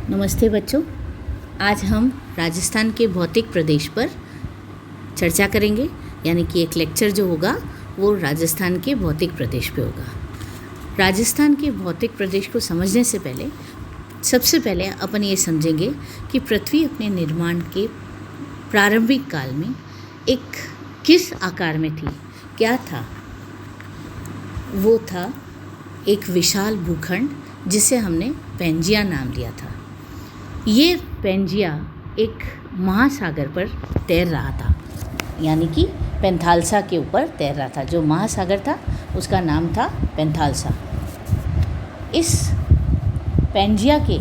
नमस्ते बच्चों। आज हम राजस्थान के भौतिक प्रदेश पर चर्चा करेंगे, यानी कि एक लेक्चर जो होगा वो राजस्थान के भौतिक प्रदेश पे होगा। राजस्थान के भौतिक प्रदेश को समझने से पहले सबसे पहले अपन ये समझेंगे कि पृथ्वी अपने निर्माण के प्रारंभिक काल में एक किस आकार में थी। क्या था वो? था एक विशाल भूखंड जिसे हमने पैंजिया नाम दिया था। ये पैंजिया एक महासागर पर तैर रहा था, यानी कि पेंथालसा के ऊपर तैर रहा था। जो महासागर था उसका नाम था पेंथालसा। इस पैंजिया के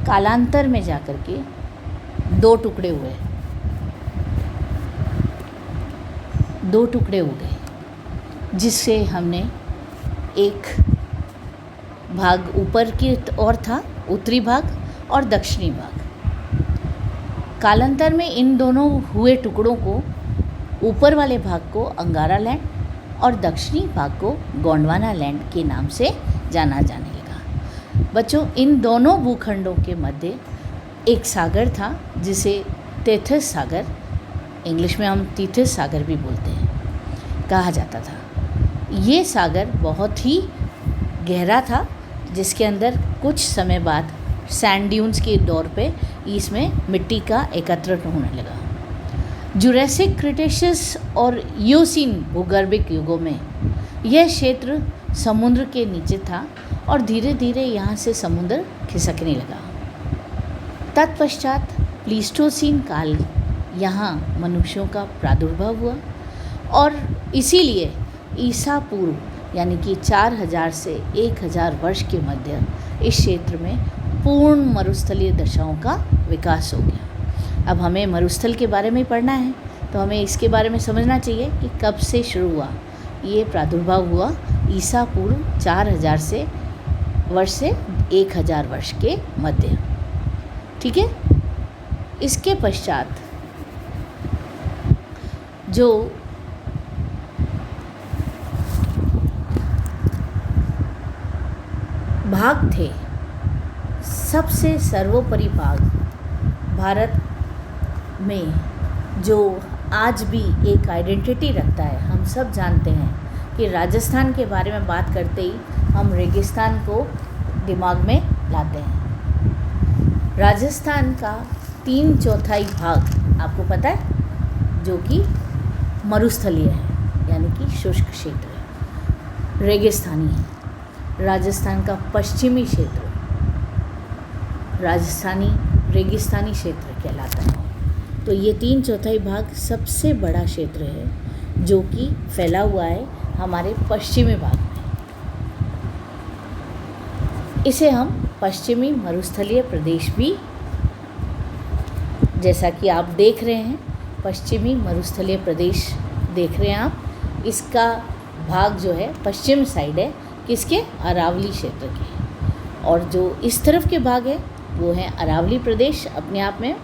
कालांतर में जाकर के दो टुकड़े हो गए, जिससे हमने एक भाग ऊपर की ओर था, उत्तरी भाग और दक्षिणी भाग। कालांतर में इन दोनों हुए टुकड़ों को, ऊपर वाले भाग को अंगारा लैंड और दक्षिणी भाग को गोंडवाना लैंड के नाम से जाना जाने लगा। बच्चों, इन दोनों भूखंडों के मध्य एक सागर था जिसे तेथिस सागर, इंग्लिश में हम तीथिस सागर भी बोलते हैं, कहा जाता था। ये सागर बहुत ही गहरा था, जिसके अंदर कुछ समय बाद सैंड ड्यून्स के दौर पे इसमें मिट्टी का एकत्रण होने लगा। जुरैसिक, क्रिटेशियस और ईओसीन भूगर्भिक युगों में यह क्षेत्र समुद्र के नीचे था और धीरे धीरे यहाँ से समुद्र खिसकने लगा। तत्पश्चात प्लीस्टोसीन काल, यहाँ मनुष्यों का प्रादुर्भाव हुआ और इसीलिए ईसा पूर्व यानी कि 4000 से 1000 वर्ष के मध्य इस क्षेत्र में पूर्ण मरुस्थलीय दशाओं का विकास हो गया। अब हमें मरुस्थल के बारे में पढ़ना है तो हमें इसके बारे में समझना चाहिए कि कब से शुरू हुआ। ये प्रादुर्भाव हुआ ईसा पूर्व 4000 से 1000 वर्ष के मध्य। ठीक है। इसके पश्चात जो भाग थे, सबसे सर्वोपरि भाग भारत में जो आज भी एक आइडेंटिटी रखता है। हम सब जानते हैं कि राजस्थान के बारे में बात करते ही हम रेगिस्तान को दिमाग में लाते हैं। राजस्थान का 3/4 भाग आपको पता है जो कि मरुस्थलीय है, यानी कि शुष्क क्षेत्र है, रेगिस्तानी है। राजस्थान का पश्चिमी क्षेत्र रेगिस्तानी क्षेत्र कहलाता है। तो ये 3/4 भाग सबसे बड़ा क्षेत्र है जो कि फैला हुआ है हमारे पश्चिमी भाग में। इसे हम पश्चिमी मरुस्थलीय प्रदेश भी, जैसा कि आप देख रहे हैं, पश्चिमी मरुस्थलीय प्रदेश देख रहे हैं आप। इसका भाग जो है पश्चिम साइड है किसके? अरावली क्षेत्र के। और जो इस तरफ के भाग है वो है अरावली प्रदेश अपने आप में,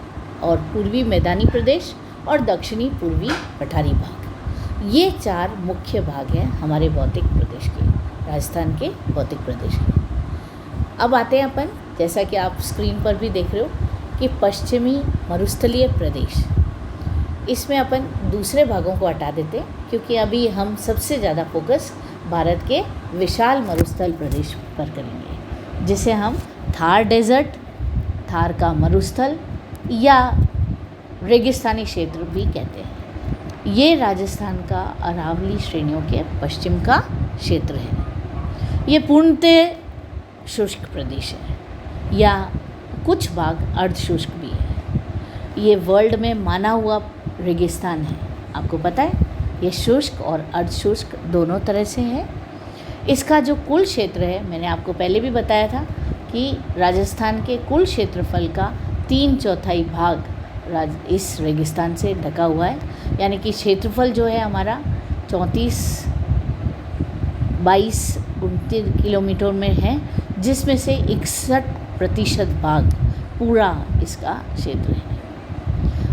और पूर्वी मैदानी प्रदेश और दक्षिणी पूर्वी पठारी भाग। ये 4 मुख्य भाग हैं हमारे भौतिक प्रदेश के, राजस्थान के भौतिक प्रदेश के। अब आते हैं अपन, जैसा कि आप स्क्रीन पर भी देख रहे हो, कि पश्चिमी मरुस्थलीय प्रदेश। इसमें अपन दूसरे भागों को हटा देते हैं क्योंकि अभी हम सबसे ज़्यादा फोकस भारत के विशाल मरुस्थल प्रदेश पर करेंगे, जिसे हम थार डेजर्ट, थार का मरुस्थल या रेगिस्तानी क्षेत्र भी कहते हैं। ये राजस्थान का अरावली श्रेणियों के पश्चिम का क्षेत्र है। ये पूर्णतः शुष्क प्रदेश है या कुछ भाग अर्धशुष्क भी है। ये वर्ल्ड में माना हुआ रेगिस्तान है। आपको पता है ये शुष्क और अर्धशुष्क दोनों तरह से है। इसका जो कुल क्षेत्र है, मैंने आपको पहले भी बताया था कि राजस्थान के कुल क्षेत्रफल का 3/4 भाग इस रेगिस्तान से ढका हुआ है, यानी कि क्षेत्रफल जो है हमारा 34-22-29 किलोमीटर में है, जिसमें से 61% भाग पूरा इसका क्षेत्र है।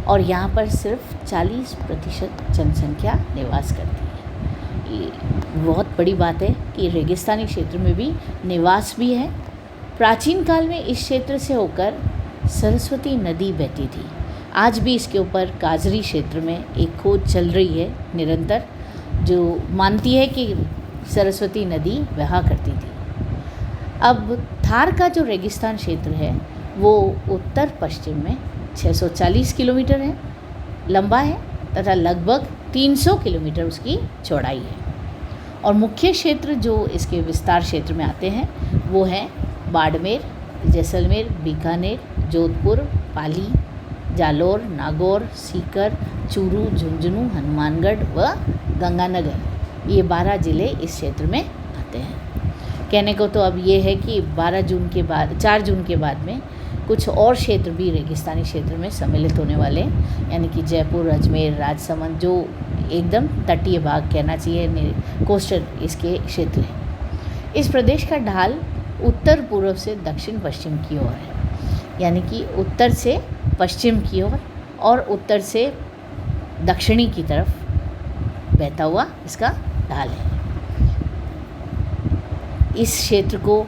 और यहाँ पर सिर्फ 40% जनसंख्या निवास करती है। ये बहुत बड़ी बात है कि रेगिस्तानी क्षेत्र में भी निवास भी है, प्राचीन काल में इस क्षेत्र से होकर सरस्वती नदी बहती थी। आज भी इसके ऊपर काजरी क्षेत्र में एक खोज चल रही है निरंतर, जो मानती है कि सरस्वती नदी बहा करती थी। अब थार का जो रेगिस्तान क्षेत्र है वो उत्तर पश्चिम में 640 किलोमीटर है लंबा है तथा लगभग 300 किलोमीटर उसकी चौड़ाई है। और मुख्य क्षेत्र जो इसके विस्तार क्षेत्र में आते हैं वो हैं बाड़मेर, जैसलमेर, बीकानेर, जोधपुर, पाली, जालोर, नागौर, सीकर, चूरू, झुंझुनू, हनुमानगढ़ व गंगानगर। ये 12 ज़िले इस क्षेत्र में आते हैं। कहने को तो अब ये है कि 4 जून के बाद में कुछ और क्षेत्र भी रेगिस्तानी क्षेत्र में सम्मिलित होने वाले हैं, यानी कि जयपुर, अजमेर, राजसमंद, जो एकदम तटीय भाग कहना चाहिए, कोस्टल इसके क्षेत्र हैं। इस प्रदेश का ढाल उत्तर पूर्व से दक्षिण पश्चिम की ओर है, यानी कि उत्तर से पश्चिम की ओर और उत्तर से दक्षिणी की तरफ बहता हुआ इसका ढाल है। इस क्षेत्र को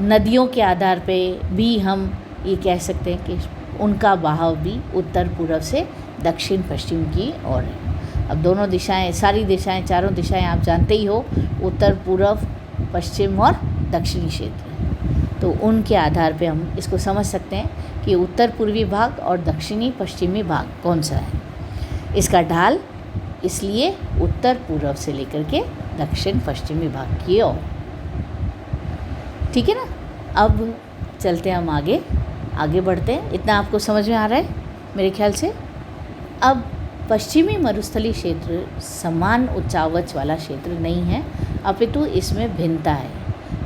नदियों के आधार पे भी हम ये कह सकते हैं कि उनका बहाव भी उत्तर पूर्व से दक्षिण पश्चिम की ओर है। अब दोनों दिशाएं, सारी दिशाएं, चारों दिशाएं आप जानते ही हो, उत्तर पूर्व, पश्चिम और दक्षिणी क्षेत्र, तो उनके आधार पे हम इसको समझ सकते हैं कि उत्तर पूर्वी भाग और दक्षिणी पश्चिमी भाग कौन सा है। इसका ढाल इसलिए उत्तर पूर्व से लेकर के दक्षिण पश्चिमी भाग की ओर। ठीक है ना। अब चलते हैं हम आगे बढ़ते हैं। इतना आपको समझ में आ रहा है मेरे ख्याल से। अब पश्चिमी मरुस्थलीय क्षेत्र समान उच्चावच वाला क्षेत्र नहीं है, अपितु इसमें भिन्नता है।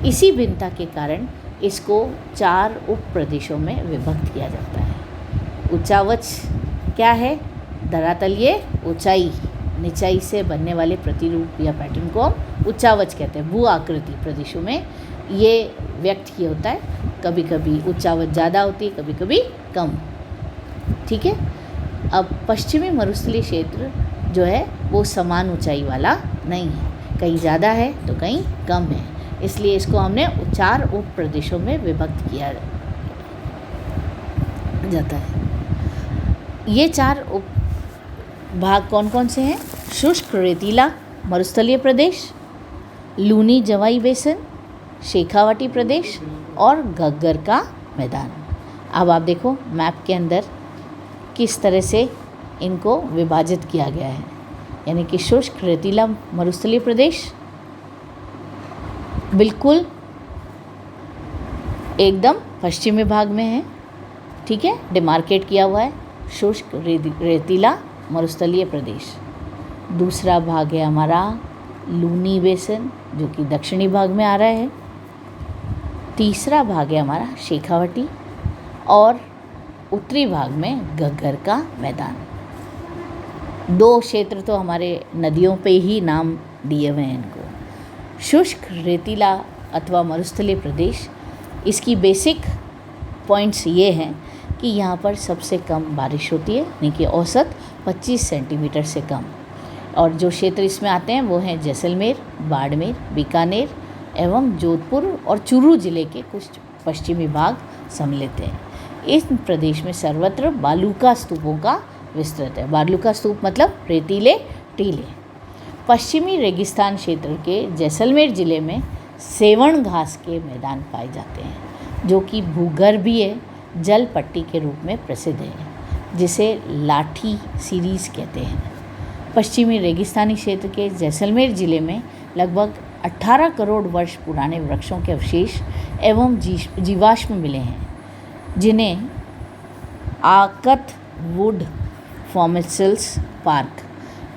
इसी भिन्नता के कारण इसको 4 उप प्रदेशों में विभक्त किया जाता है। उच्चावच क्या है? धरातलीय ऊंचाई, निचाई से बनने वाले प्रतिरूप या पैटर्न को हम उच्चावच कहते हैं। भू आकृति प्रदेशों में ये व्यक्त किया होता है। कभी कभी उच्चावच ज़्यादा होती है, कभी कभी कम। ठीक है। अब पश्चिमी मरुस्थलीय क्षेत्र जो है वो समान ऊंचाई वाला नहीं है, कहीं ज़्यादा है तो कहीं कम है, इसलिए इसको हमने 4 उप प्रदेशों में विभक्त किया जाता है। ये 4 उप भाग कौन कौन से हैं? शुष्क रेतीला मरुस्थलीय प्रदेश, लूनी जवाई बेसन, शेखावाटी प्रदेश और घग्गर का मैदान। अब आप देखो मैप के अंदर किस तरह से इनको विभाजित किया गया है, यानी कि शुष्क रेतीला मरुस्थलीय प्रदेश बिल्कुल एकदम पश्चिमी भाग में है। ठीक है, डिमार्केट किया हुआ है शुष्क रेतीला मरुस्थलीय प्रदेश। दूसरा भाग है हमारा लूनी बेसन, जो कि दक्षिणी भाग में आ रहा है। तीसरा भाग है हमारा शेखावटी और उत्तरी भाग में घग्गर का मैदान। 2 क्षेत्र तो हमारे नदियों पे ही नाम दिए हुए हैं इनको। शुष्क रेतीला अथवा मरुस्थलीय प्रदेश, इसकी बेसिक पॉइंट्स ये हैं कि यहाँ पर सबसे कम बारिश होती है, यानी कि औसत 25 सेंटीमीटर से कम। और जो क्षेत्र इसमें आते हैं वो हैं जैसलमेर, बाड़मेर, बीकानेर एवं जोधपुर और चूरू जिले के कुछ पश्चिमी भाग सम्मिलित हैं। इस प्रदेश में सर्वत्र बालूका स्तूपों का विस्तृत है। बालूका स्तूप मतलब रेतीले टीले। पश्चिमी रेगिस्तान क्षेत्र के जैसलमेर ज़िले में सेवण घास के मैदान पाए जाते हैं, जो कि भूगर्भीय जल पट्टी के रूप में प्रसिद्ध है, जिसे लाठी सीरीज़ कहते हैं। पश्चिमी रेगिस्तानी क्षेत्र के जैसलमेर ज़िले में लगभग 18 करोड़ वर्ष पुराने वृक्षों के अवशेष एवं जीवाश्म मिले हैं, जिन्हें आकत वुड फॉसिल्स पार्क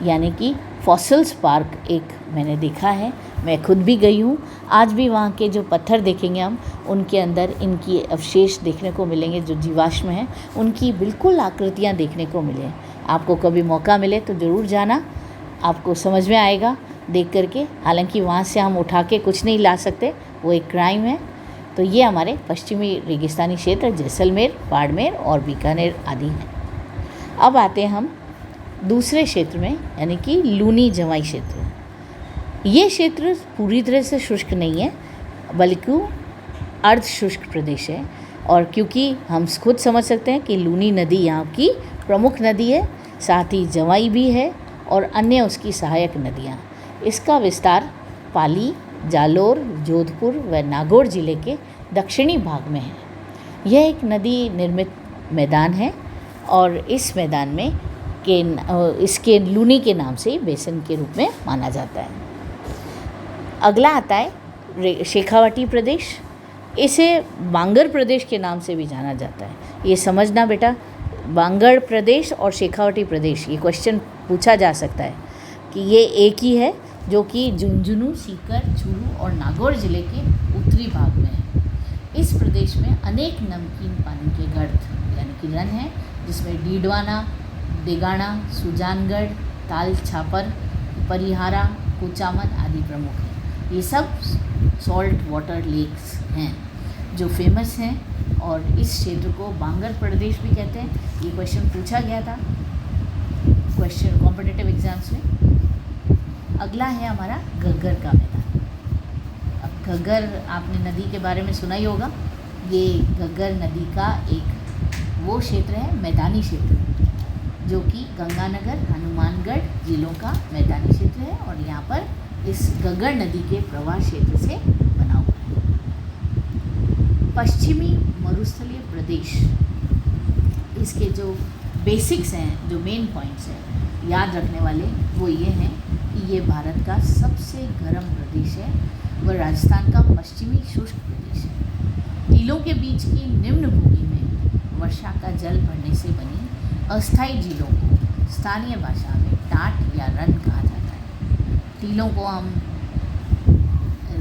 यानी कि फॉसिल्स पार्क एक मैंने देखा है, मैं खुद भी गई हूँ। आज भी वहाँ के जो पत्थर देखेंगे हम, उनके अंदर इनकी अवशेष देखने को मिलेंगे, जो जीवाश्म हैं उनकी बिल्कुल आकृतियाँ देखने को मिले। आपको कभी मौका मिले तो ज़रूर जाना, आपको समझ में आएगा देख करके। हालांकि वहाँ से हम उठा के कुछ नहीं ला सकते, वो एक क्राइम है। तो ये हमारे पश्चिमी रेगिस्तानी क्षेत्र जैसलमेर, बाड़मेर और बीकानेर आदि हैं। अब आते हैं हम दूसरे क्षेत्र में, यानी कि लूनी जवाई क्षेत्र। ये क्षेत्र पूरी तरह से शुष्क नहीं है, बल्कि अर्ध शुष्क प्रदेश है। और क्योंकि हम खुद समझ सकते हैं कि लूनी नदी यहाँ की प्रमुख नदी है, साथ ही जवाई भी है और अन्य उसकी सहायक नदियाँ। इसका विस्तार पाली, जालोर, जोधपुर व नागौर जिले के दक्षिणी भाग में है। यह एक नदी निर्मित मैदान है और इस मैदान में इसके लूनी के नाम से बेसिन के रूप में माना जाता है। अगला आता है शेखावाटी प्रदेश। इसे बांगर प्रदेश के नाम से भी जाना जाता है। ये समझना बेटा, बांगर प्रदेश और शेखावाटी प्रदेश, ये क्वेश्चन पूछा जा सकता है कि ये एक ही है, जो कि झुंझुनू, सीकर, चूरू और नागौर जिले के उत्तरी भाग में है। इस प्रदेश में अनेक नमकीन पानी के गर्त यानी कि रन हैं, जिसमें डीडवाना, डेगाना, सुजानगढ़, ताल छापर, परिहारा, कुचामन आदि प्रमुख हैं। ये सब सॉल्ट वाटर लेक्स हैं जो फेमस हैं और इस क्षेत्र को बांगर प्रदेश भी कहते हैं। ये क्वेश्चन पूछा गया था क्वेश्चन कॉम्पिटिटिव एग्जाम्स में। अगला है हमारा घग्गर का मैदान। अब घग्गर आपने नदी के बारे में सुना ही होगा। ये घग्गर नदी का एक वो क्षेत्र है, मैदानी क्षेत्र, जो कि गंगानगर, हनुमानगढ़ जिलों का मैदानी क्षेत्र है और यहाँ पर इस घग्गर नदी के प्रवाह क्षेत्र से बना हुआ है। पश्चिमी मरुस्थलीय प्रदेश, इसके जो बेसिक्स हैं, जो मेन पॉइंट्स हैं याद रखने वाले, वो ये हैं कि ये भारत का सबसे गर्म प्रदेश है वह राजस्थान का पश्चिमी शुष्क प्रदेश है। टीलों के बीच की निम्न भूमि में वर्षा का जल भरने से बनी अस्थायी झीलों को स्थानीय भाषा में टाट या रन कहा जाता है। टीलों को हम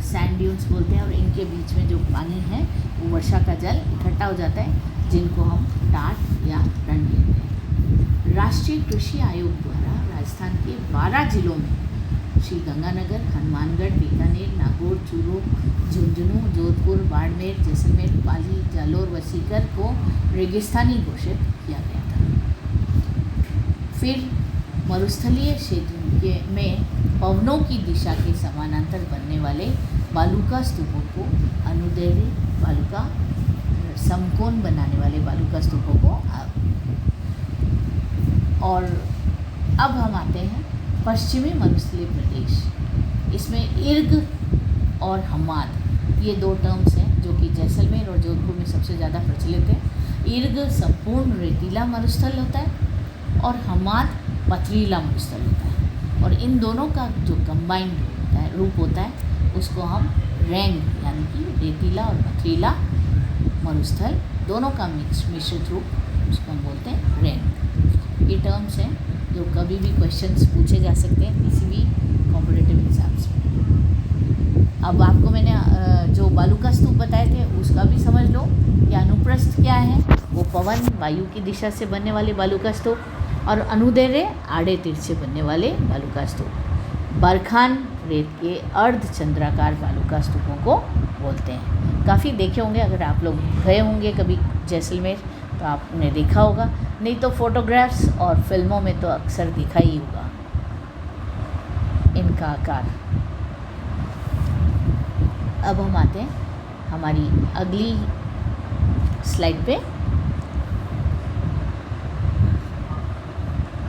सैंड ड्यून्स बोलते हैं और इनके बीच में जो पानी है वो वर्षा का जल इकट्ठा हो जाता है, जिनको हम टाट या रन कहते हैं। राष्ट्रीय कृषि आयोग द्वारा राजस्थान के 12 जिलों में श्री गंगानगर, हनुमानगढ़, बीकानेर, नागौर, चूरू, झुंझुनू, जोधपुर, बाड़मेर, जैसलमेर, पाली, जालोर व सीकर को रेगिस्तानी घोषित किया गया था। फिर मरुस्थलीय क्षेत्र में पवनों की दिशा के समानांतर बनने वाले बालूका स्तूपों को अनुदैर्घ्य बालूका, समकोण बनाने वाले बालूका स्तूपों को। और अब हम आते हैं पश्चिमी मरुस्थलीय प्रदेश। इसमें इर्ग और हमाद, ये दो टर्म्स हैं जो कि जैसलमेर और जोधपुर में सबसे ज़्यादा प्रचलित है। इर्ग संपूर्ण रेतीला मरुस्थल होता है और हमाद पथरीला मरुस्थल होता है, और इन दोनों का जो कंबाइंड रूप होता है उसको हम रैंग यानी कि रेतीला और पथरीला मरुस्थल दोनों का मिश्रित रूप उसको हम बोलते हैं रैंग। ये टर्म्स हैं जो कभी भी क्वेश्चंस पूछे जा सकते हैं किसी भी कॉम्पिटिटिव एग्जाम्स में। अब आपको मैंने जो बालूका स्तूप बताए थे उसका भी समझ लो कि अनुप्रस्थ क्या है, वो पवन वायु की दिशा से बनने वाले बालूका स्तूप, और अनुदैर्घ्य आड़े तिरछे बनने वाले बालूका स्तूप बरखान रेत के अर्ध चंद्राकार बालूका स्तूपों को बोलते हैं। काफ़ी देखे होंगे, अगर आप लोग गए होंगे कभी जैसलमेर तो आपने देखा होगा, नहीं तो फोटोग्राफ्स और फिल्मों में तो अक्सर दिखा ही होगा इनका आकार। अब हम आते हैं हमारी अगली स्लाइड पे।